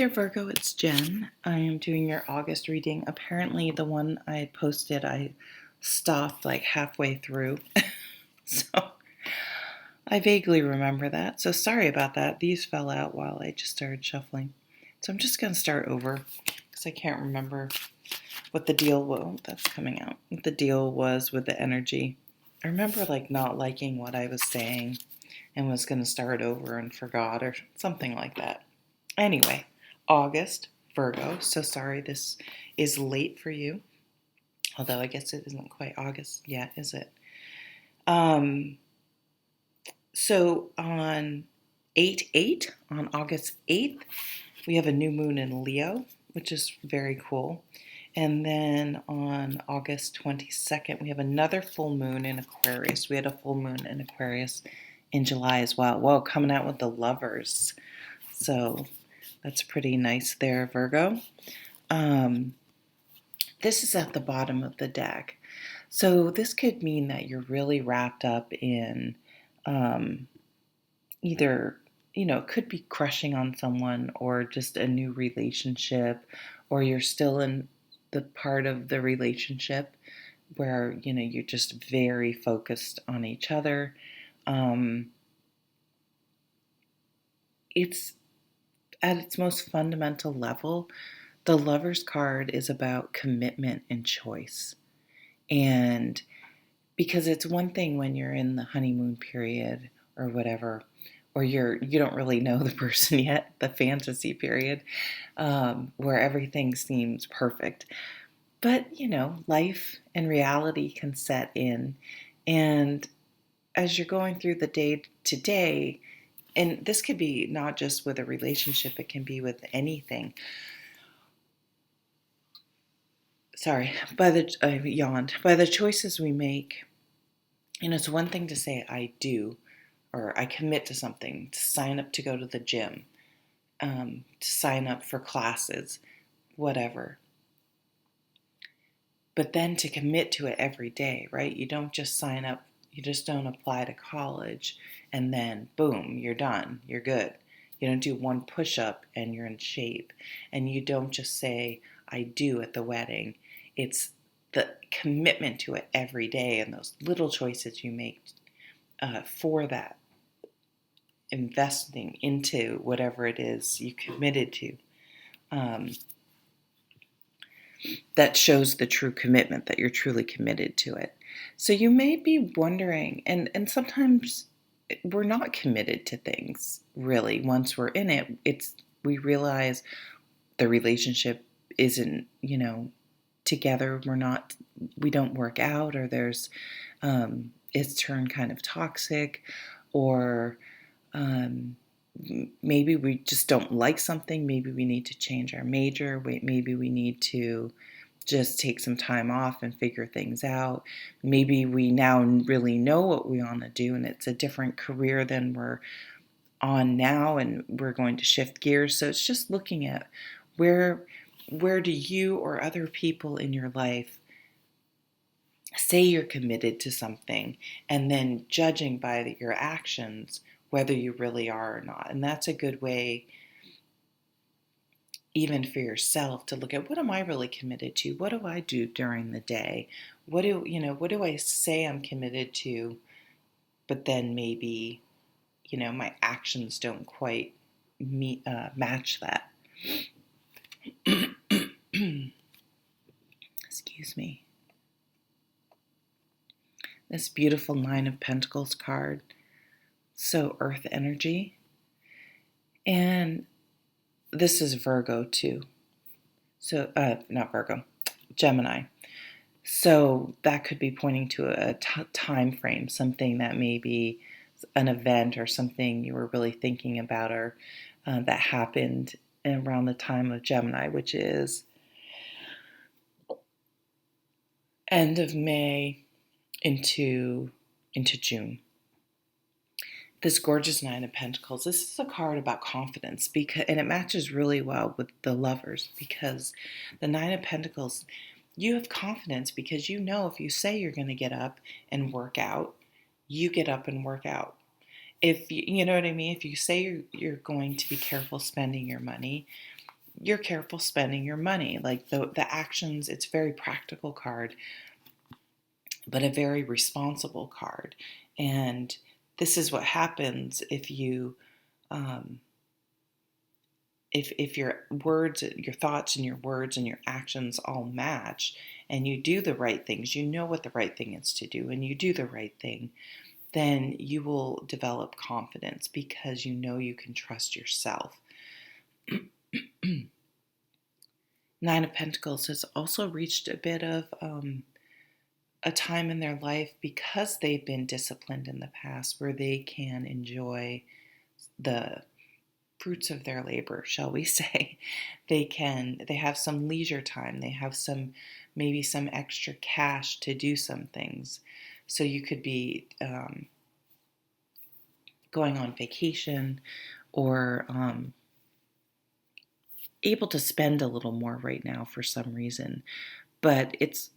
There, Virgo, it's Jen. I am doing your August reading. Apparently, the one I had posted, I stopped like halfway through. So I vaguely remember that. So sorry about that. These fell out while I just started shuffling. So I'm just going to start over because I can't remember what the deal was. That's coming out. What the deal was with the energy. I remember like not liking what I was saying and was going to start over and forgot or something like that. Anyway, August, Virgo. So sorry this is late for you. Although I guess it isn't quite August yet, is it? So on 8/8, on August 8th, we have a new moon in Leo, which is very cool. And then on August 22nd, we have another full moon in Aquarius. We had a full moon in Aquarius in July as well. Whoa, coming out with the lovers. So that's pretty nice there, Virgo. This is at the bottom of the deck. So this could mean that you're really wrapped up in either, it could be crushing on someone or just a new relationship, or you're still in the part of the relationship where, you're just very focused on each other. It's at its most fundamental level, the Lover's card is about commitment and choice. And because it's one thing when you're in the honeymoon period or whatever, or you don't really know the person yet, the fantasy period, where everything seems perfect. But, life and reality can set in. And as you're going through the day to day, and this could be not just with a relationship, it can be with anything. Sorry, I yawned. By the choices we make, it's one thing to say I do, or I commit to something, to sign up to go to the gym, to sign up for classes, whatever. But then to commit to it every day, right? You don't just sign up, you just don't apply to college and then boom, you're done, you're good. You don't do one push-up and you're in shape. And you don't just say, I do at the wedding. It's the commitment to it every day and those little choices you make for that, investing into whatever it is you committed to. That shows the true commitment, that you're truly committed to it. So you may be wondering, and sometimes we're not committed to things really. Once we're in it, we realize the relationship isn't, together. We don't work out, or there's, it's turned kind of toxic, or maybe we just don't like something. Maybe we need to change our major. Maybe we need to just take some time off and figure things out. Maybe we now really know what we want to do and it's a different career than we're on now and we're going to shift gears. So it's just looking at where do you or other people in your life say you're committed to something, and then judging by your actions whether you really are or not. And that's a good way, even for yourself, to look at, what am I really committed to? What do I do during the day? What do I say I'm committed to, but then maybe, my actions don't quite match that. Excuse me. This beautiful Nine of Pentacles card. So earth energy. And this is Virgo too. So, not Virgo, Gemini. So that could be pointing to a time frame, something that may be an event or something you were really thinking about, or that happened around the time of Gemini, which is end of May into June. This gorgeous Nine of Pentacles. This is a card about confidence, and it matches really well with the Lovers, because the Nine of Pentacles, you have confidence because you know if you say you're going to get up and work out, you get up and work out. If you know what I mean, if you say you're going to be careful spending your money, you're careful spending your money. Like the actions, it's a very practical card, but a very responsible card. And this is what happens if you if your words, your thoughts and your words and your actions all match, and you do the right things, you know what the right thing is to do, and you do the right thing, then you will develop confidence because you know you can trust yourself. Nine of Pentacles has also reached a bit of a time in their life because they've been disciplined in the past where they can enjoy the fruits of their labor, shall we say. They have some leisure time, they have maybe some extra cash to do some things. So you could be going on vacation or able to spend a little more right now for some reason, but it's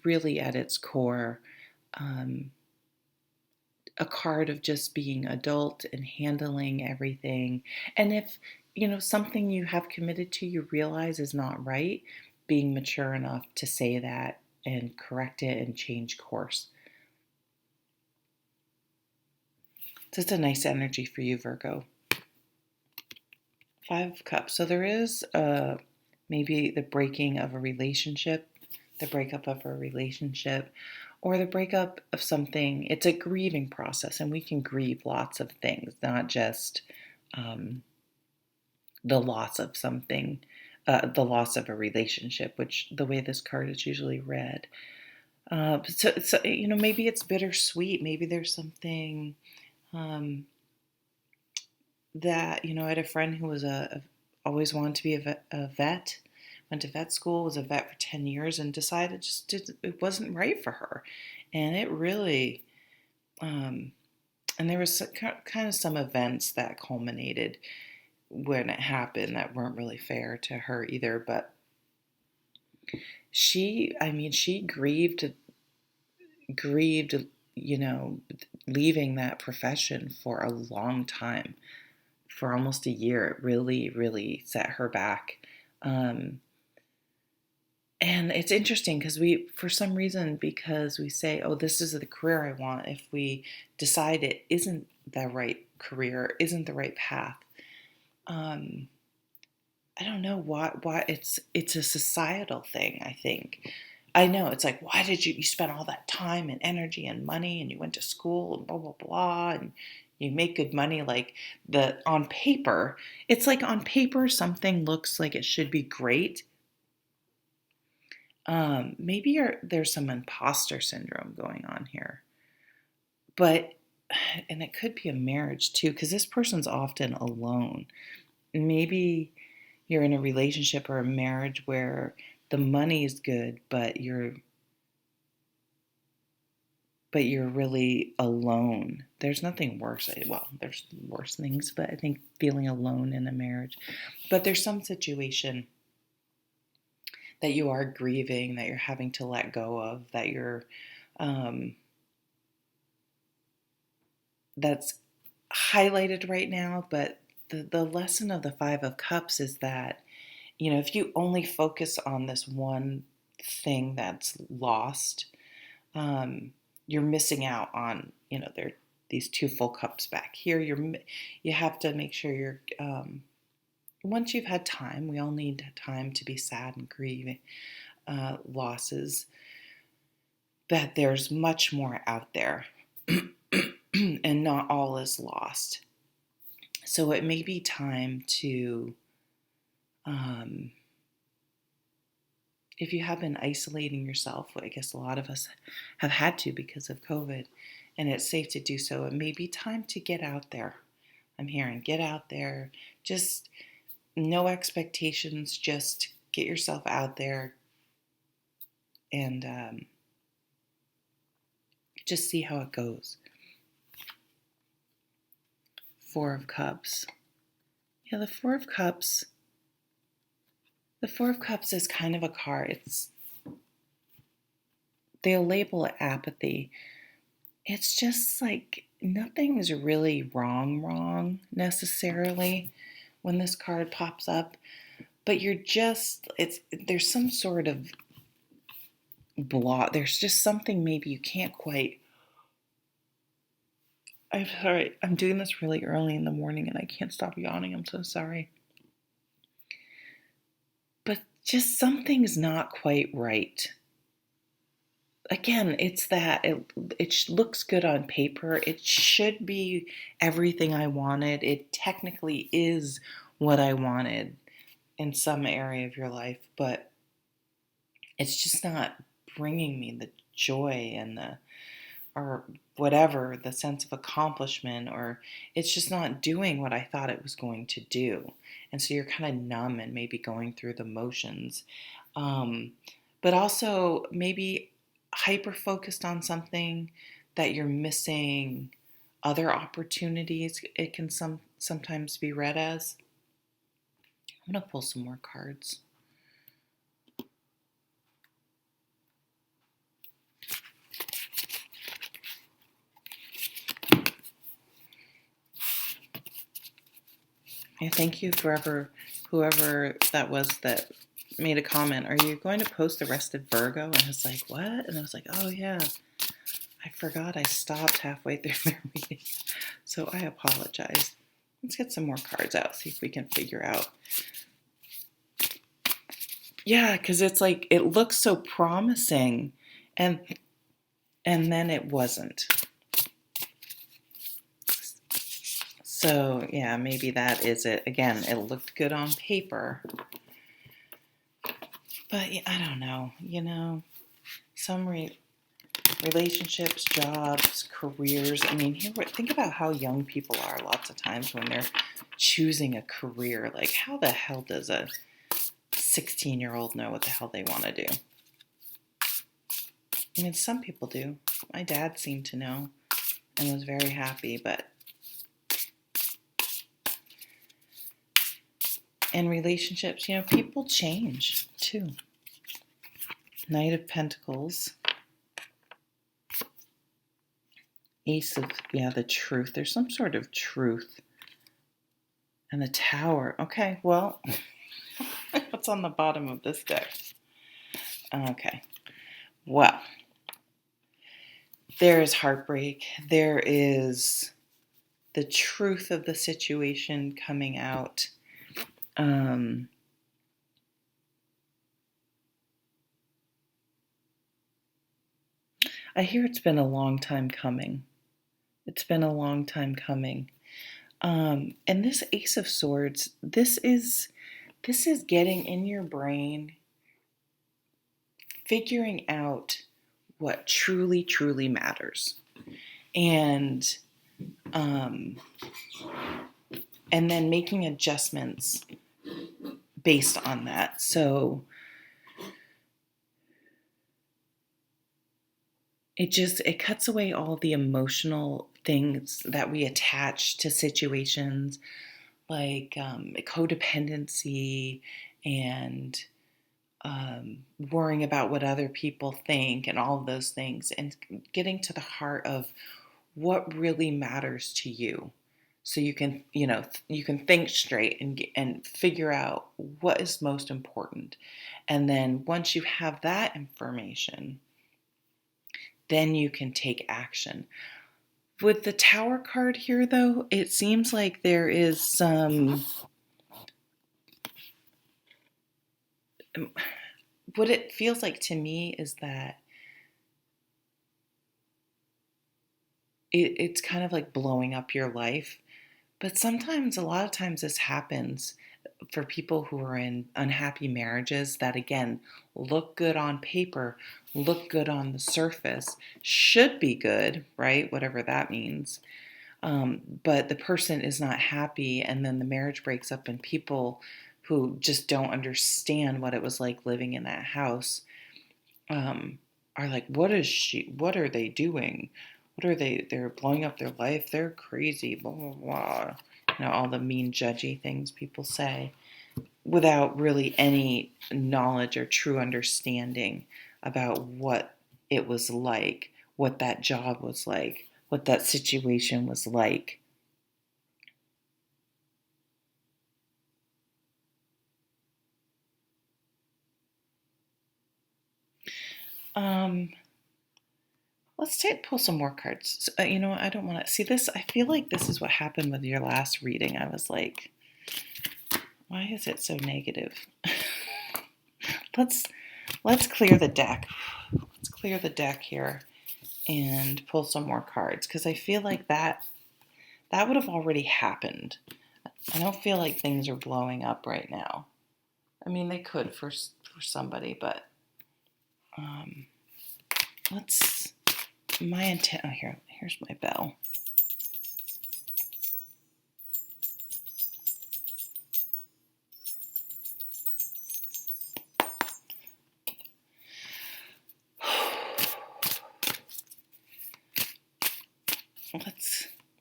really at its core a card of just being adult and handling everything. And if something you have committed to you realize is not right, being mature enough to say that and correct it and change course. So it's a nice energy for you, Virgo. Five of Cups. So there is maybe the breaking of a relationship, the breakup of a relationship, or the breakup of something. It's a grieving process, and we can grieve lots of things, not just the loss of something, the loss of a relationship, which the way this card is usually read. So maybe it's bittersweet. Maybe there's something that I had a friend who was always wanted to be a vet, went to vet school, was a vet for 10 years, and decided it wasn't right for her, and it really and there was kind of some events that culminated when it happened that weren't really fair to her either, but she grieved, leaving that profession for a long time, for almost a year. It really, really set her back. And it's interesting because because we say, oh, this is the career I want, if we decide it isn't the right career, isn't the right path, I don't know why it's a societal thing, I think. I know it's like, why did you spend all that time and energy and money and you went to school and blah blah blah and you make good money, like on paper, it's like on paper something looks like it should be great. Maybe there's some imposter syndrome going on here, but and it could be a marriage too, because this person's often alone. Maybe you're in a relationship or a marriage where the money is good, but you're really alone. There's nothing worse. Well, there's worse things, but I think feeling alone in a marriage. But there's some situation that you are grieving, that you're having to let go of, that you're that's highlighted right now. But the lesson of the Five of Cups is that, if you only focus on this one thing that's lost, you're missing out on, there these two full cups back here. You have to make sure you're once you've had time. We all need time to be sad and grieve losses. That there's much more out there, and not all is lost. So it may be time to, if you have been isolating yourself, I guess a lot of us have had to because of COVID, and it's safe to do so, it may be time to get out there. I'm hearing get out there, just no expectations, just get yourself out there and just see how it goes. Four of Cups. Yeah, the Four of Cups. The Four of Cups is kind of a card. They'll label it apathy. It's just like nothing is really wrong necessarily when this card pops up. but there's some sort of block. There's just something maybe you can't quite. I'm sorry. I'm doing this really early in the morning and I can't stop yawning. I'm so sorry. But just something's not quite right. Again, it's that it looks good on paper. It should be everything I wanted. It technically is what I wanted in some area of your life, but it's just not bringing me the joy and or whatever, the sense of accomplishment, or it's just not doing what I thought it was going to do. And so you're kind of numb and maybe going through the motions. Um, but also maybe hyper focused on something that you're missing other opportunities. It can sometimes be read as. I'm going to pull some more cards. And thank you whoever that was that made a comment. Are you going to post the rest of Virgo? And I was like, what? And I was like, oh yeah, I forgot I stopped halfway through their reading. So I apologize. Let's get some more cards out, see if we can figure out. Yeah, because it's like, it looks so promising and then it wasn't. So yeah, maybe that is it. Again, it looked good on paper. But I don't know, some relationships, jobs, careers. I mean, think about how young people are lots of times when they're choosing a career. Like, how the hell does a 16-year-old know what the hell they want to do? I mean, some people do. My dad seemed to know and was very happy, but in relationships, people change too. Knight of Pentacles. Ace of, the truth. There's some sort of truth. And the Tower. Okay, well, what's on the bottom of this deck? Okay, well, there is heartbreak. There is the truth of the situation coming out. I hear it's been a long time coming. It's been a long time coming. And this Ace of Swords, this is getting in your brain, figuring out what truly, truly matters. And then making adjustments based on that. So it cuts away all the emotional things that we attach to situations, like codependency and worrying about what other people think and all of those things, and getting to the heart of what really matters to you. So you can, you can think straight and figure out what is most important. And then once you have that information, then you can take action. With the Tower card here, though, it seems like there is some... What it feels like to me is that it's kind of like blowing up your life. But sometimes, a lot of times this happens for people who are in unhappy marriages that, again, look good on paper, look good on the surface, should be good, right? Whatever that means. But the person is not happy, and then the marriage breaks up, and people who just don't understand what it was like living in that house are like, what are they doing? They're blowing up their life, they're crazy, blah, blah, blah. All the mean, judgy things people say without really any knowledge or true understanding about what it was like, what that job was like, what that situation was like. Um, pull some more cards. You know what? I don't want to see this. I feel like this is what happened with your last reading. I was like, why is it so negative? let's let's clear the deck. Let's clear the deck here and pull some more cards because I feel like that would have already happened. I don't feel like things are blowing up right now. I mean, they could for somebody, but um, let's. My intent. Oh, here's my bell.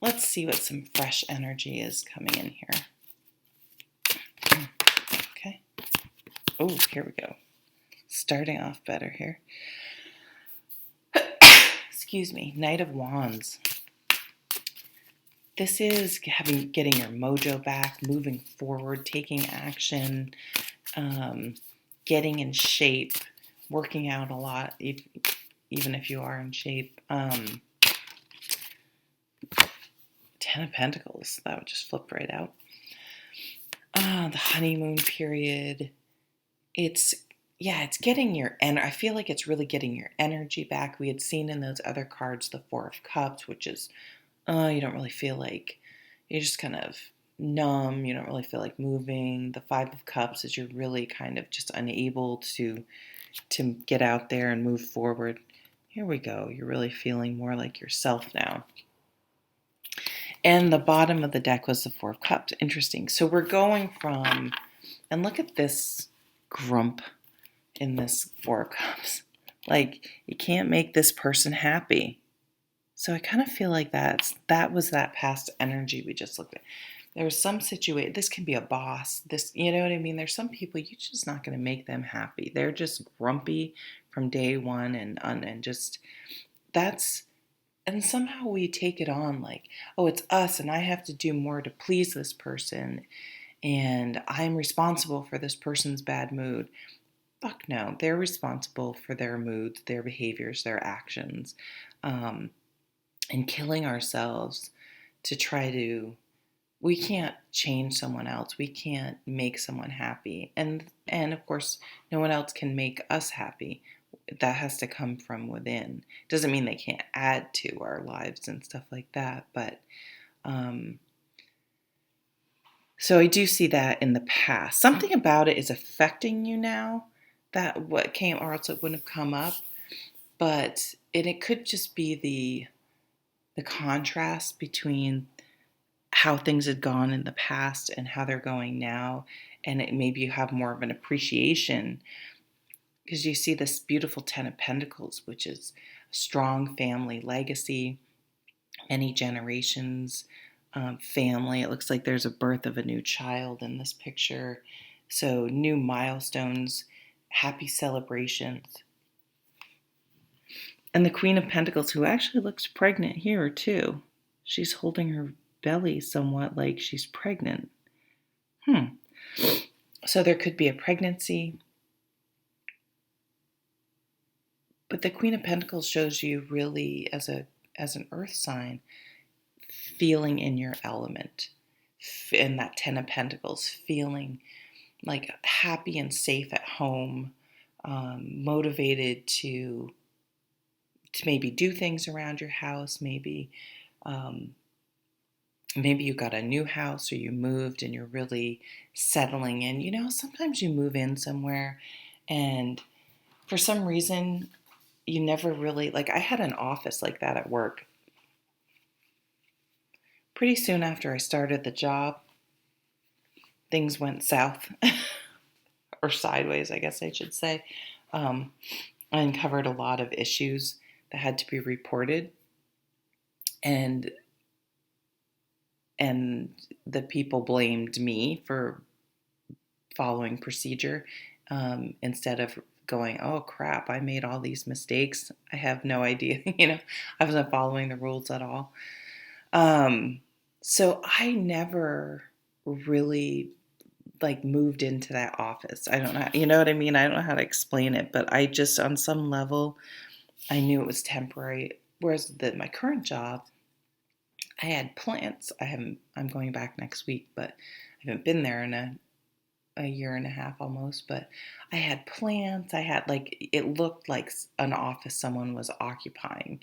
Let's see what some fresh energy is coming in here. Okay. Oh, here we go. Starting off better here. Excuse me. Knight of Wands. This is getting your mojo back, moving forward, taking action, getting in shape, working out a lot, even if you are in shape. Ten of Pentacles. That would just flip right out. The honeymoon period. It's getting your I feel like it's really getting your energy back. We had seen in those other cards the Four of Cups, which is you don't really feel like, you're just kind of numb. You don't really feel like moving. The Five of Cups is you're really kind of just unable to get out there and move forward. Here we go. You're really feeling more like yourself now. And the bottom of the deck was the Four of Cups. Interesting. So we're going from, and look at this grump in this Four of Cups. Like, you can't make this person happy. So I kind of feel like that was that past energy we just looked at. There's some situation, this can be a boss, this, you know what I mean? There's some people you're just not going to make them happy. They're just grumpy from day one and just, that's, and somehow we take it on like, oh, it's us and I have to do more to please this person and I'm responsible for this person's bad mood. Fuck no, they're responsible for their moods, their behaviors, their actions. And killing ourselves to try to, we can't change someone else. We can't make someone happy. And of course, no one else can make us happy. That has to come from within. Doesn't mean they can't add to our lives and stuff like that. But so I do see that in the past. Something about it is affecting you now. That what came, or else it wouldn't have come up. But it could just be the contrast between how things had gone in the past and how they're going now, and maybe you have more of an appreciation because you see this beautiful Ten of Pentacles, which is a strong family legacy, many generations, family. It looks like there's a birth of a new child in this picture, so new milestones, happy celebrations. And the Queen of Pentacles, who actually looks pregnant here too. She's holding her belly somewhat like she's pregnant. So there could be a pregnancy. But the Queen of Pentacles shows you really as an earth sign, feeling in your element. In that Ten of Pentacles, feeling like happy and safe at home, motivated to maybe do things around your house, maybe you got a new house or you moved and you're really settling in. You know, sometimes you move in somewhere and for some reason you never really, like I had an office like that at work. Pretty soon after I started the job, things went south or sideways, I guess I should say. I uncovered a lot of issues that had to be reported, and the people blamed me for following procedure instead of going, oh crap, I made all these mistakes. I have no idea, I wasn't following the rules at all. So I never really like moved into that office. I don't know, you know what I mean? I don't know how to explain it, but I just, on some level, I knew it was temporary. Whereas my current job, I had plants. I'm going back next week, but I haven't been there in a year and a half almost. But I had plants. I had like, it looked like an office someone was occupying.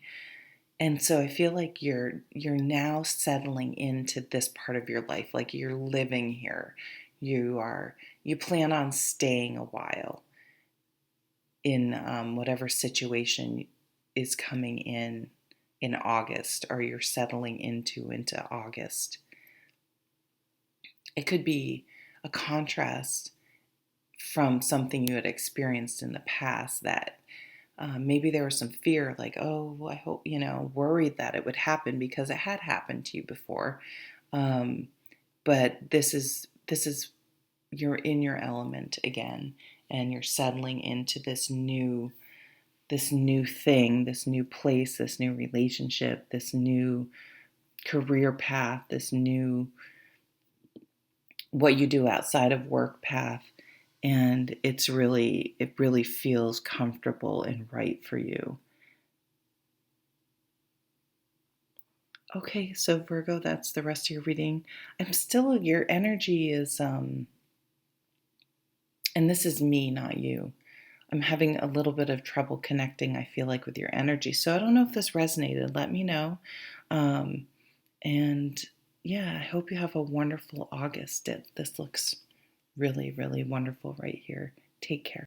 And so I feel like you're now settling into this part of your life, like you're living here. You plan on staying a while in whatever situation is coming in August, or you're settling into August. It could be a contrast from something you had experienced in the past that maybe there was some fear, like, oh, I hope, worried that it would happen because it had happened to you before. Um, but this is you're in your element again, and you're settling into this new thing, this new place, this new relationship, this new career path, this new what you do outside of work path. And it really feels comfortable and right for you. Okay, so Virgo, that's the rest of your reading. Your energy is, and this is me, not you. I'm having a little bit of trouble connecting, I feel like, with your energy. So I don't know if this resonated. Let me know. Um, and yeah, I hope you have a wonderful August. This looks really, really wonderful right here. Take care.